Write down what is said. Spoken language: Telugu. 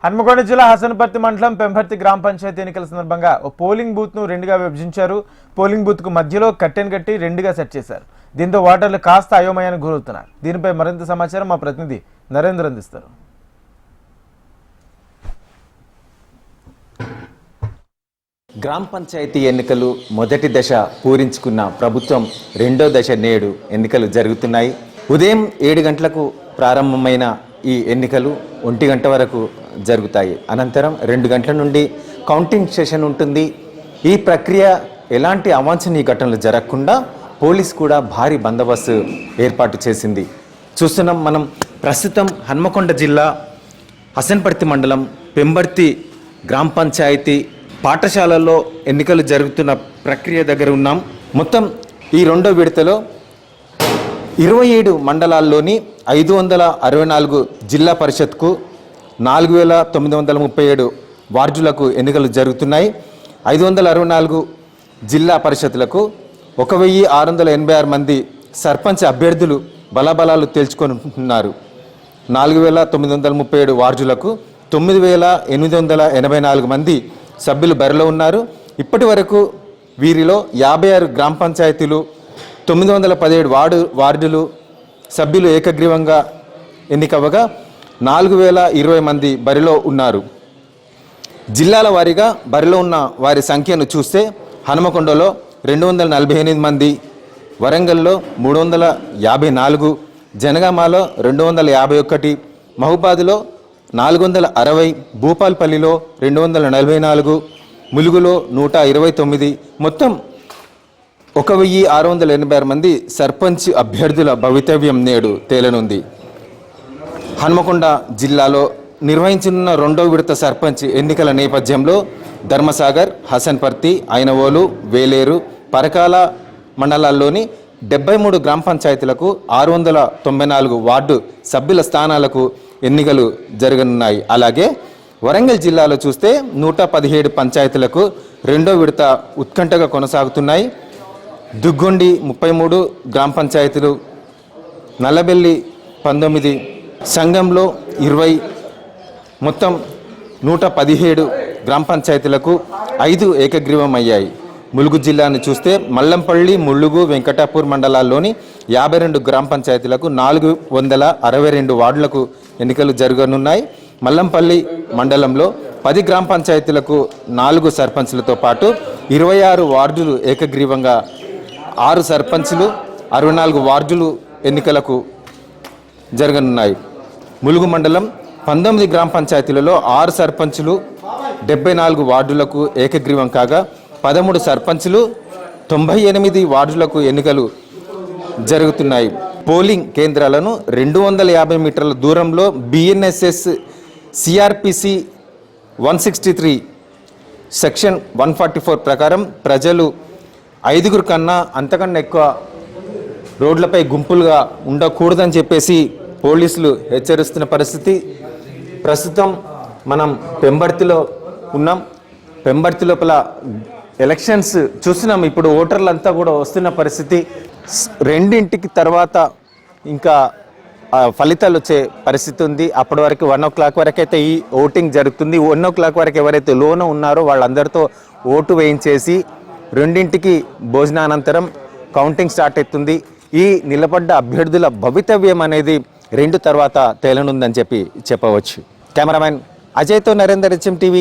హన్మకొండ జిల్లా హసన్పర్తి మండలం పెంపర్తి గ్రామ పంచాయతీ ఎన్నికల సందర్భంగా ఓ పోలింగ్ బూత్ ను రెండుగా విభజించారు. పోలింగ్ బూత్ కు మధ్యలో కట్టెన్ కట్టి రెండుగా సెట్ చేశారు. దీంతో ఓటర్లు కాస్త అయోమయానికి గురవుతున్నారు. దీనిపై మరింత సమాచారం మా ప్రతినిధి నరేంద్ర అందిస్తారు. గ్రామ పంచాయతీ ఎన్నికలు మొదటి దశ పూరించుకున్న ప్రభుత్వం రెండో దశ నేడు ఎన్నికలు జరుగుతున్నాయి. ఉదయం 7 గంటలకు ప్రారంభమైన ఈ ఎన్నికలు 1 గంట వరకు జరుగుతాయి. అనంతరం 2 గంటల నుండి కౌంటింగ్ సెషన్ ఉంటుంది. ఈ ప్రక్రియ ఎలాంటి అవాంఛనీయ ఘటనలు జరగకుండా పోలీస్ కూడా భారీ బందోబస్తు ఏర్పాటు చేసింది. చూస్తున్నాం మనం ప్రస్తుతం హన్మకొండ జిల్లా హసన్పర్తి మండలం పెంబర్తి గ్రామ పంచాయతీ పాఠశాలల్లో ఎన్నికలు జరుగుతున్న ప్రక్రియ దగ్గర ఉన్నాం. మొత్తం ఈ రెండో విడతలో 27 మండలాల్లోని 564 జిల్లా పరిషత్కు 4937 వార్డులకు ఎన్నికలు జరుగుతున్నాయి. 564 జిల్లా పరిషత్లకు 1686 మంది సర్పంచ్ అభ్యర్థులు బలాబలాలు తేల్చుకుంటున్నారు. 4937 వార్డులకు 9884 మంది సభ్యులు బరిలో ఉన్నారు. ఇప్పటి వరకు వీరిలో 56 గ్రామ పంచాయతీలు 917 వార్డులు సభ్యులు ఏకగ్రీవంగా ఎన్నికవగా 4020 మంది బరిలో ఉన్నారు. జిల్లాల వారీగా బరిలో ఉన్న వారి సంఖ్యను చూస్తే హనుమకొండలో 248 మంది, వరంగల్లో 354, జనగామలో 251, మహబూబాద్లో 460, భూపాల్పల్లిలో 244, ములుగులో 129, మొత్తం 1686 మంది సర్పంచ్ అభ్యర్థుల భవితవ్యం నేడు తేలనుంది. హన్మకొండ జిల్లాలో నిర్వహించనున్న రెండో విడత సర్పంచ్ ఎన్నికల నేపథ్యంలో ధర్మసాగర్, హసన్పర్తి, ఐనవోలు, వేలేరు, పరకాల మండలాల్లోని 73 గ్రామ పంచాయతీలకు 694 వార్డు సభ్యుల స్థానాలకు ఎన్నికలు జరగనున్నాయి. అలాగే వరంగల్ జిల్లాలో చూస్తే 117 పంచాయతీలకు రెండో విడత ఉత్కంఠగా కొనసాగుతున్నాయి. దుగ్గొండి 33 గ్రామ పంచాయతీలు, నల్లబెల్లి 19, సంఘంలో 20, మొత్తం 117 గ్రామ పంచాయతీలకు 5 ఏకగ్రీవం అయ్యాయి. ములుగు జిల్లాను చూస్తే మల్లంపల్లి, ములుగు, వెంకటాపూర్ మండలాల్లోని 52 గ్రామ పంచాయతీలకు 462 వార్డులకు ఎన్నికలు జరగనున్నాయి. మల్లంపల్లి మండలంలో 10 గ్రామ పంచాయతీలకు 4 సర్పంచ్లతో పాటు 26 వార్డులు ఏకగ్రీవంగా 6 సర్పంచ్లు 64 వార్డులు ఎన్నికలకు జరగనున్నాయి. ములుగు మండలం 19 గ్రామ పంచాయతీలలో 6 సర్పంచ్లు 74 వార్డులకు ఏకగ్రీవం కాగా 13 సర్పంచ్లు 98 వార్డులకు ఎన్నికలు జరుగుతున్నాయి. పోలింగ్ కేంద్రాలను 250 మీటర్ల దూరంలో బిఎన్ఎస్ఎస్ సిఆర్పిసి 163 సెక్షన్ 144 ప్రకారం ప్రజలు 5 కన్నా అంతకన్నా ఎక్కువ రోడ్లపై గుంపులుగా ఉండకూడదని చెప్పేసి పోలీసులు హెచ్చరిస్తున్న పరిస్థితి. ప్రస్తుతం మనం పెంబర్తిలో ఉన్నాం. పెంబర్తి లోపల ఎలక్షన్స్ చూస్తున్నాం. ఇప్పుడు ఓటర్లంతా కూడా వస్తున్న పరిస్థితి. 2 తర్వాత ఇంకా ఫలితాలు వచ్చే పరిస్థితి ఉంది. అప్పటి వరకు 1 o'clock వరకు అయితే ఈ ఓటింగ్ జరుగుతుంది. 1 o'clock వరకు ఎవరైతే లోన ఉన్నారో వాళ్ళందరితో ఓటు వేయించేసి 2 భోజనానంతరం కౌంటింగ్ స్టార్ట్ అవుతుంది. ఈ నిలబడ్డ అభ్యర్థుల భవితవ్యం అనేది 2 తర్వాత తేలనుందని చెప్పవచ్చు. కెమెరామెన్ అజయ్తో నరేందర్, HM TV.